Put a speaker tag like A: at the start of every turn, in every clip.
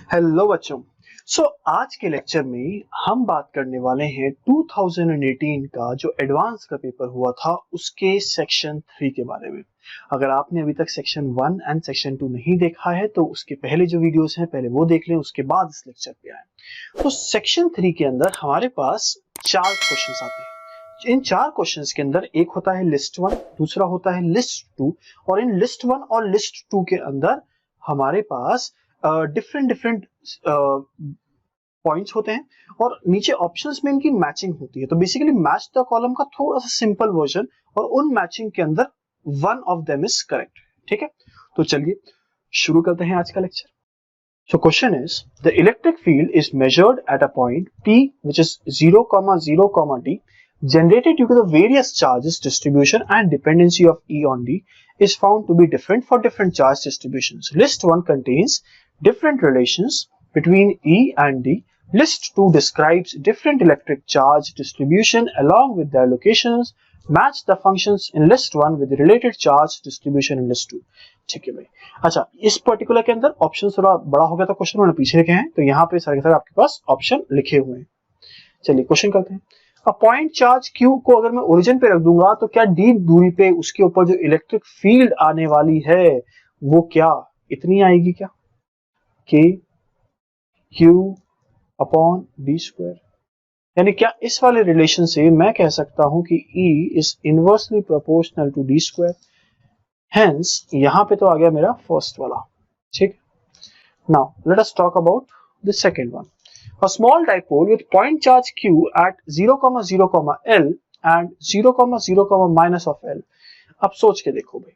A: Hello बच्चों। आज के लेक्चर में हम बात करने वाले हैं 2018 का जो एडवांस का पेपर हुआ था उसके सेक्शन 3 के बारे में। अगर आपने अभी तक सेक्शन 1 एंड सेक्शन 2 नहीं देखा है तो उसके पहले जो वीडियोस हैं पहले वो देख लें, उसके बाद इस लेक्चर पे आए। तो सेक्शन 3 के अंदर हमारे पास 4 क्वेश्चंस आते हैं। इन 4 क्वेश्चंस के अंदर एक होता है लिस्ट 1, दूसरा होता है लिस्ट 2 और इन लिस्ट 1 और लिस्ट 2 के अंदर हमारे पास डिफरेंट पॉइंट्स होते हैं और नीचे ऑप्शंस में इनकी मैचिंग होती है। तो बेसिकली मैच द कॉलम का थोड़ा सा सिंपल वर्जन और उन मैचिंग के अंदर one of them is correct. ठीक है, तो चलिए शुरू करते हैं आज का lecture. So question is, the electric field is measured at a point P which is 0, 0, D generated due to the various charges distribution and dependency of E on D is found to be different for different charge distributions. List 1 contains different relations between E and D. List 2 describes different electric charge distribution along with their locations. Match the functions in list 1 with the related charge distribution in list 2. ठीक है भाई। अच्छा, इस particular के अंदर option थोड़ा बड़ा हो गया था, क्वेश्चन उन्होंने पीछे लिखे हैं, तो यहाँ पे सारे के सारे आपके पास ऑप्शन लिखे हुए हैं। चलिए क्वेश्चन करते हैं। अ पॉइंट चार्ज Q को अगर मैं ओरिजिन पे रख दूंगा तो क्या D दूरी पे उसके ऊपर जो इलेक्ट्रिक फील्ड आने वाली है वो क्या इतनी आएगी क्या? K Q upon D square. यानी क्या इस वाले रिलेशन से मैं कह सकता हूं कि E is inversely proportional to D square. Hence यहां पे तो आ गया मेरा फर्स्ट वाला। ठीक, now let us talk about the second one. A small dipole with point charge Q at 0, 0, L and 0, 0, minus of L। अब सोच के देखो भाई,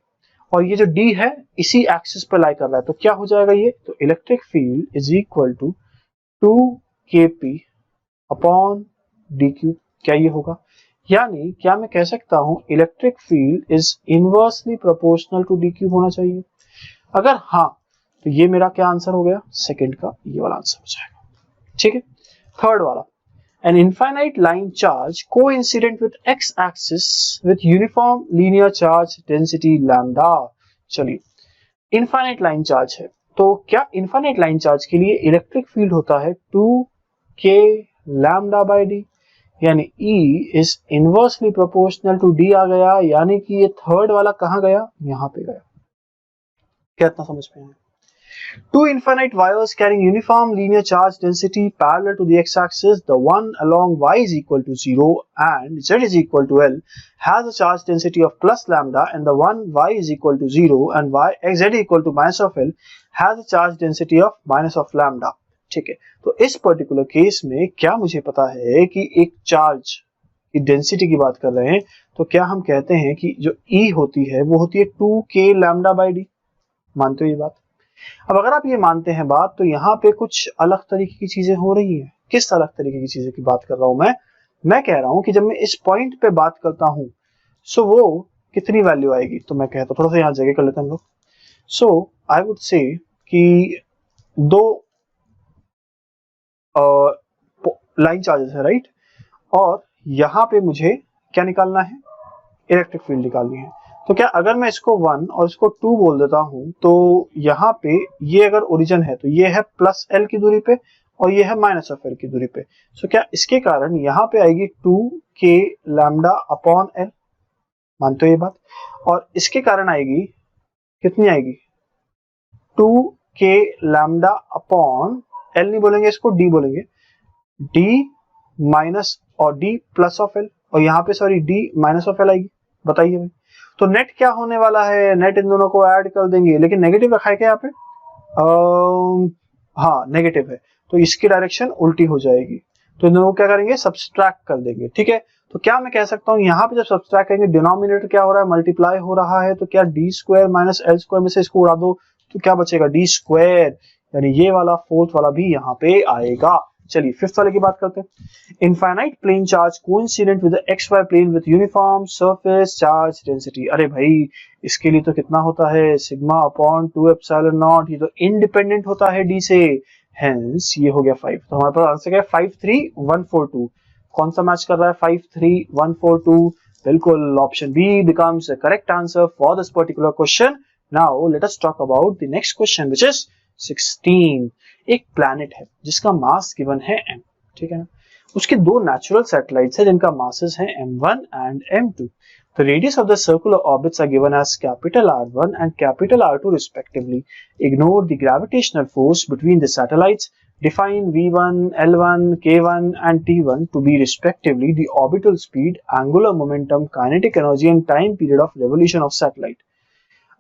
A: और ये जो D है इसी एक्सिस पे लाई कर रहा है, तो क्या हो जाएगा ये? तो electric field is equal to 2kp upon dq। क्या ये होगा? यानी क्या मैं कह सकता हूं electric field is inversely proportional to dq होना चाहिए? अगर हाँ तो ये मेरा क्या आंसर हो गया? सेकंड का ये वाला आंसर हो जाएगा। ठीक है, थर्ड वाला, an infinite line charge coincident with x axis with uniform linear charge density lambda। चलिए, इनफाइनाइट लाइन चार्ज है तो क्या इनफाइनाइट लाइन चार्ज के लिए इलेक्ट्रिक फील्ड होता है 2k लैम्डा बाय डी, यानी E is inversely proportional to D आ गया, यानी कि ये थर्ड वाला कहां गया? यहां पे गया। क्या इतना समझ में आया? Two infinite wires carrying uniform linear charge density parallel to the x-axis, the one along y is equal to 0 and z is equal to L has a charge density of plus lambda, and the one y is equal to 0 and z is equal to minus of L has a charge density of minus of lambda। ठीक है, तो इस particular case में क्या मुझे पता है कि एक चार्ज की डेंसिटी की बात कर रहे हैं, तो क्या हम कहते हैं कि जो E होती है वो होती है 2k लैम्डा बाय डी। मानते हो ये बात? अब अगर आप ये मानते हैं बात, तो यहाँ पे कुछ अलग तरीके की चीजें हो रही हैं। किस अलग तरीके की चीजें की बात कर रहा हूं मैं कह रहा हूं कि जब मैं इस पॉइंट पे बात करता हूं सो वो कितनी वैल्यू आएगी? तो मैं कहता हूं, थोड़ा सा यहाँ जगह कर लेते हैं हम लोग। सो आई वुड से कि दो लाइन चार्जेस है, राइट, और यहाँ पे मुझे क्या निकालना है? इलेक्ट्रिक फील्ड निकालनी है। तो क्या अगर मैं इसको 1 और इसको 2 बोल देता हूं, तो यहाँ पे ये अगर ओरिजिन है तो ये है प्लस L की दूरी पे और ये है माइनस ऑफ L की दूरी पे। सो क्या इसके कारण यहाँ पे आएगी 2k लैम्डा अपॉन L। मानते हो ये बात? और इसके कारण आएगी कितनी आएगी? 2k लैम्डा अपॉन L नहीं बोलेंगे, इसको D बोलेंगे, D माइनस और D प्लस ऑफ L, और यहाँ पे sorry D minus of L आएगी। बताइए भाई, तो नेट क्या होने वाला है? नेट इन दोनों को ऐड कर देंगे, लेकिन नेगेटिव रखा है क्या यहाँ पे? हाँ नेगेटिव है, तो इसकी डायरेक्शन उल्टी हो जाएगी, तो इन दोनों को क्या करेंगे? सब्सट्रैक्ट कर देंगे। ठीक है, तो क्या मैं कह सकता हूँ यहाँ पे जब सब्सट्रैक्ट करेंगे डिनोमिनेटर क्या हो रहा है? मल्टीप्लाई हो रहा है, तो क्या D square minus L square में से इसको उड़ा दो तो क्या बचेगा? D स्क्वायर, यानी ये वाला फोर्थ वाला भी यहाँ पे आएगा। चलिए फिफ्थ वाले की बात करते हैं। Infinite plane charge coincident with XY plane with uniform surface charge density. अरे भाई, इसके लिए तो कितना होता है? Sigma upon 2 epsilon naught. ये तो इंडिपेंडेंट होता है D से, हेंस ये हो गया 5। तो हमारे पास आंसर क्या है? 53142। कौन सा मैच कर रहा है? 53142। बिल्कुल, option B becomes the correct answer for this particular question. Now let us talk about the next question, which is 16. एक प्लैनेट है जिसका मास गिवन है m, ठीक है ना, उसके दो नेचुरल सैटेलाइट्स हैं जिनका मासेस हैं m1 and m2. The radius of the circular orbits are given as capital R1 and capital R2 respectively. Ignore the gravitational force between the satellites. Define V1, L1, K1 and T1 to be respectively the orbital speed, angular momentum, kinetic energy and time period of revolution of satellite.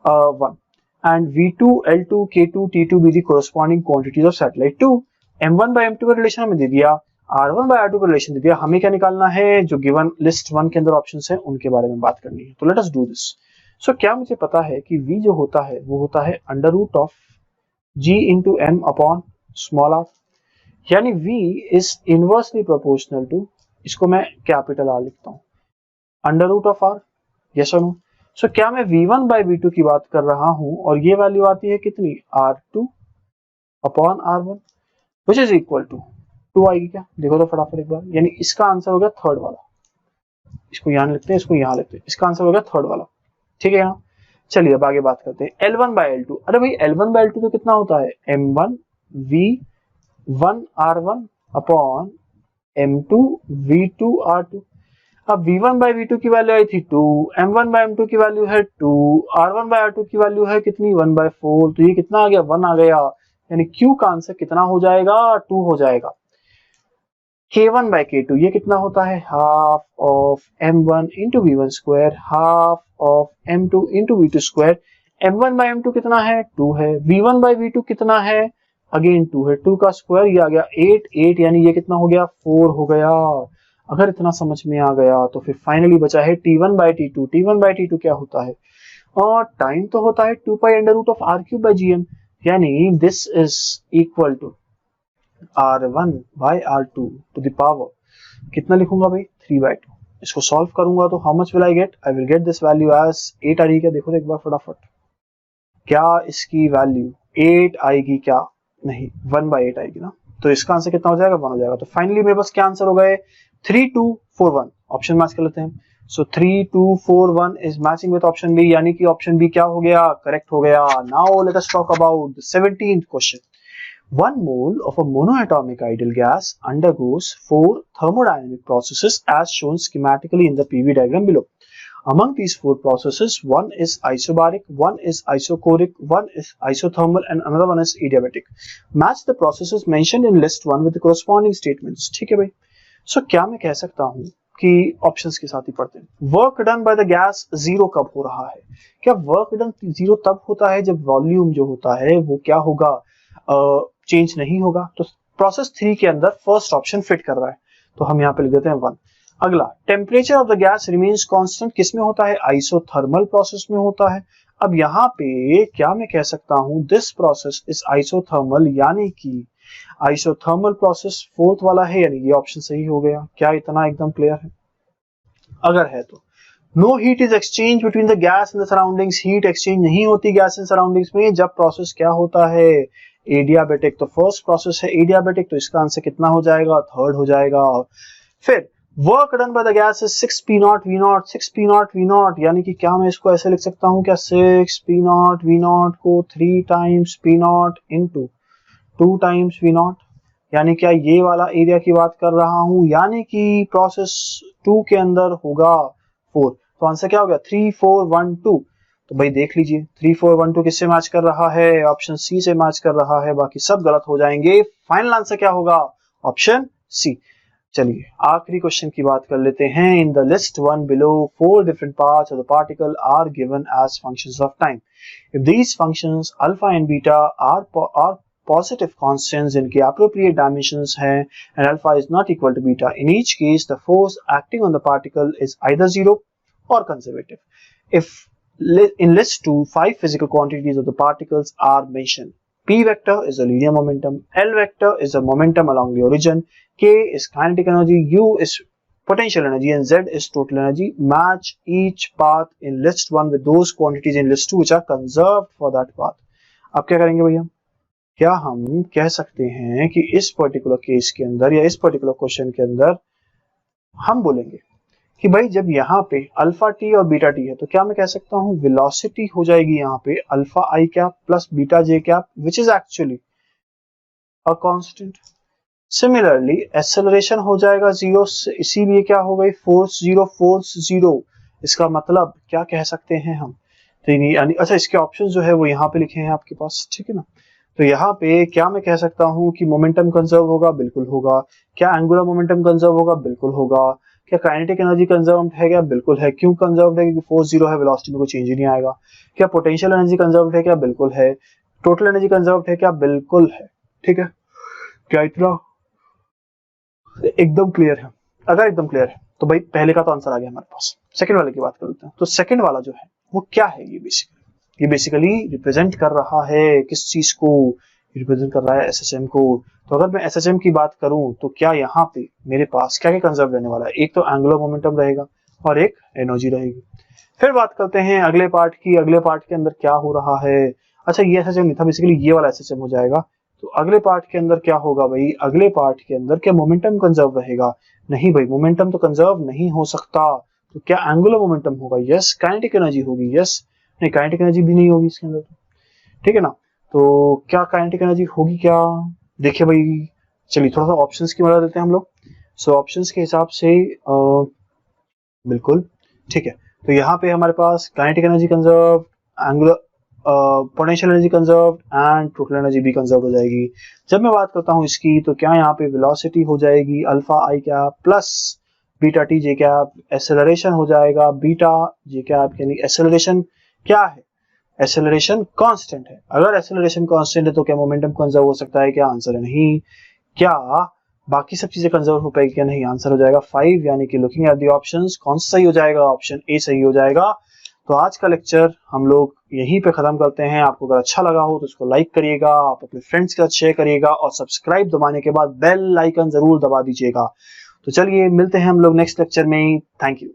A: 1. And V2, L2, K2, T2 be the corresponding quantities of satellite 2. M1 by M2 का relation हमें दे दिया, R1 by R2 का relation दे दिया, हमें क्या निकालना है, जो गिवन लिस्ट 1 के अंदर ऑप्शंस हैं उनके बारे में बात करनी है. तो लेट अस डू दिस. सो क्या मुझे पता है कि V जो होता है वो होता है under root of G into M upon small r, यानी V is inversely proportional to, इसको मैं कैपिटल R लिखता हूँ, under root of R. Yes और नो. सो क्या मैं V1 by V2 की बात कर रहा हूँ और ये वैल्यू आती है कितनी, R2 upon R1 which is equal to 2 आएगी क्या, देखो तो फटाफट एक बार. यानी इसका आंसर हो गया थर्ड वाला, इसको यहाँ लिखते हैं, इसको यहाँ लिखते हैं, इसका आंसर हो गया थर्ड वाला. ठीक है ना. चलिए अब आगे बात करते हैं L1 by L2. अरे भाई L1 by L2 तो कितना होता है, M1 V1 R1 upon M2 V2 R2. अब V1 by V2 की वैल्यू आई थी 2, M1 by M2 की वैल्यू है 2, R1 by R2 की वैल्यू है कितनी 1/4. तो ये कितना आ गया, 1 आ गया, यानी Q का आंसर कितना हो जाएगा, 2 हो जाएगा. K1 by K2 ये कितना होता है, half of M1 into V1 square, half of M2 into V2 square. M1 by M2 कितना है, 2 है. V1 by V2 कितना है, अगेन 2 है, 2 का स्क्वायर ये आ गया 8, यानी ये कितना हो गया, 4 हो गया. अगर इतना समझ में आ गया तो फिर फाइनली बचा है T1 by T2. T1 by T2 क्या होता है, और टाइम तो होता है 2 pi under root of R³ by GM, यानी this is equal to R1 by R2 to the power, कितना लिखूंगा भाई, 3/2. इसको सॉल्व करूंगा तो how much will I get, I will get this value as 8 आ रही है. देखो तो एक बार फटाफट, क्या इसकी वैल्यू 8 आएगी, क्या नहीं 1/8 आएगी ना. तो इसका आंसर कितना हो जाएगा, 1 हो जाएगा. तो फाइनली मेरे पास क्या आंसर हो गए, 3, 2, 4, 1. ऑप्शन मैच कर लेते हैं. So 3, 2, 4, 1 is matching with option B, यानी कि ऑप्शन बी क्या हो गया, करेक्ट हो गया. Now let us talk about the 17th question. 1 mole of a monoatomic ideal gas undergoes 4 thermodynamic processes as shown schematically in the PV diagram below. Among these 4 processes, one is isobaric, one is isochoric, one is isothermal and another one is adiabatic. Match the processes mentioned in list 1 with the corresponding statements. ठीक है भाई. So क्या मैं कह सकता हूँ कि options के साथ ही पढ़ते हैं. Work done by the gas zero कब हो रहा है, क्या वर्क डन जीरो तब होता है जब वॉल्यूम जो होता है वो क्या होगा, चेंज नहीं होगा. तो प्रोसेस 3 के अंदर फर्स्ट ऑप्शन फिट कर रहा है, तो हम यहाँ पे लिख देते हैं 1. अगला, temperature of the gas remains constant, किस में होता है, आइसोथर्मल प्रोसेस में होता है. अब यहाँ पे क्या मैं कह सकता हूँ, दिस प्रोसेस इज आइसोथर्मल, यानी कि आइसोथर्मल प्रोसेस फोर्थ वाला है, यानी ये ऑप्शन सही हो गया. क्या इतना एकदम क्लियर है, अगर है तो. No heat is exchange between the gas and the surroundings, heat exchange नहीं होती गैस एंड सराउंडिंग्स में जब प्रोसेस क्या होता है, एडियाबेटिक. तो फर्स्ट प्रोसेस है एडियाबेटिक, तो इसका आंसर कितना हो जाएगा, थर्ड हो जाएगा. फिर work done by the gas is 6p0 v0, 6p0 v0, यानी कि क्या मैं इसको ऐसे लिख सकता हूँ क्या, 6p0 v0 को 3 times p0 into 2 times v0, यानी क्या ये वाला एरिया की बात कर रहा हूँ, यानी कि प्रोसेस 2 के अंदर होगा 4. तो आंसर क्या हो गया, 3, 4, 1, 2. तो भाई देख लीजिए 3, 4, 1, 2 किससे मैच कर रहा है, ऑप्शन सी से मैच कर रहा है, बाकी सब गलत हो जाएंगे. फाइनल आंसर क्या होगा, ऑप्शन सी. चलिए आखिरी क्वेश्चन की बात कर लेते हैं. In the list 1 below 4 different parts of the particle are given as functions of time. If these functions alpha and beta are positive constants इनके appropriate dimensions हैं and alpha is not equal to beta, in each case the force acting on the particle is either zero or conservative. If in list 2 5 physical quantities of the particles are mentioned. P vector is a linear momentum, L vector is a momentum along the origin, K is kinetic energy, U is potential energy and Z is total energy. Match each path in list 1 with those quantities in list 2 which are conserved for that path. अब क्या करेंगे भैया, क्या हम कह सकते हैं कि इस पर्टिकुलर केस के अंदर या इस पर्टिकुलर क्वेश्चन के अंदर हम बोलेंगे कि भाई जब यहाँ पे अल्फा टी और बीटा टी है तो क्या मैं कह सकता हूँ वेलोसिटी हो जाएगी यहाँ पे alpha I cap plus beta J cap, which is actually a constant. Similarly acceleration हो जाएगा 0, इसीलिए क्या हो गई फोर्स जीरो। इसका मतलब क्या कह सकते हैं हम, तो यानी अच्छा इसके ऑप्शन जो है वो यहाँ पे लिखे हैं आपके पास, ठीक है ना। तो यहाँ पे क्या मैं कह सकता हूँ कि मोमेंटम कंजर्व होगा, बिल्कुल होगा। क्या एंगुलर मोमेंटम कंजर्व होगा, बिल्कुल होगा। क्या काइनेटिक एनर्जी कंजर्व है क्या, बिल्कुल है। क्यों कंजर्व है, क्योंकि फोर्स जीरो है, वेलोसिटी में कोई चेंज ही नहीं आएगा। क्या पोटेंशियल एनर्जी कंजर्व है क्या, बिल्कुल है। टोटल एनर्जी कंजर्व है क्या, बिल्कुल है। ठीक है, क्या इतना एकदम क्लियर है? अगर एकदम क्लियर है तो भाई पहले का तो आंसर आ गया हमारे पास। सेकंड वाले की बात कर लेते हैं। तो सेकंड वाला जो है वो क्या है, ये बेसिकली रिप्रेजेंट कर रहा है किस चीज को, रिप्रेजेंट कर रहा है एसएचएम को। तो अगर मैं एसएचएम की बात करूं तो क्या यहाँ पे मेरे पास क्या क्या कंजर्व रहने वाला है, एक तो एंगुलर मोमेंटम रहेगा और एक एनर्जी रहेगी। फिर बात करते हैं अगले पार्ट की। अगले पार्ट के अंदर क्या हो रहा है, अच्छा ये एसएचएम नहीं था, बेसिकली ये वाला एसएचएम हो जाएगा। तो अगले पार्ट के अंदर क्या होगा भाई, अगले पार्ट के अंदर क्या मोमेंटम कंजर्व रहेगा? नहीं भाई, मोमेंटम तो कंजर्व नहीं हो सकता। तो क्या एंगुलर मोमेंटम होगा? यस। काइनेटिक एनर्जी होगी? यस। नहीं, काइनेटिक एनर्जी भी नहीं होगी इसके अंदर तो, ठीक है ना। तो क्या काइनेटिक एनर्जी होगी क्या, देखिए भाई, चलिए थोड़ा सा ऑप्शंस की मदद लेते हैं हम लोग। सो ऑप्शंस के हिसाब से बिल्कुल ठीक है। तो यहाँ पे हमारे पास kinetic energy conserve, angular potential energy conserve and total energy भी कंजर्व हो जाएगी। जब मैं बात करता हूँ इसकी, तो क्या यहाँ पे वेलोसिटी हो जाएगी अल्फा आई कैप प्लस बीटा टी जे कैप, एक्सेलरेशन हो जाएगा बीटा जे कैप, यानी एक्सेलरेशन क्या है, एक्सेलरेशन कांस्टेंट है। अगर एक्सेलरेशन कांस्टेंट है तो क्या मोमेंटम कंजर्व हो सकता है क्या, आंसर है नहीं। क्या बाकी सब चीजें कंजर्व हो पाएगी क्या, नहीं, आंसर हो जाएगा 5। यानी कि लुकिंग एट द ऑप्शंस कौन सा सही हो जाएगा, ऑप्शन ए सही हो जाएगा। तो आज का लेक्चर हम लोग यहीं पे खत्म करते हैं। आपको अगर अच्छा लगा हो तो इसको लाइक करिएगा, आप अपने फ्रेंड्स के साथ शेयर करिएगा और सब्सक्राइब दबाने के बाद बेल आइकन जरूर दबा दीजिएगा। तो चलिए मिलते हैं हम लोग नेक्स्ट लेक्चर में। Thank you.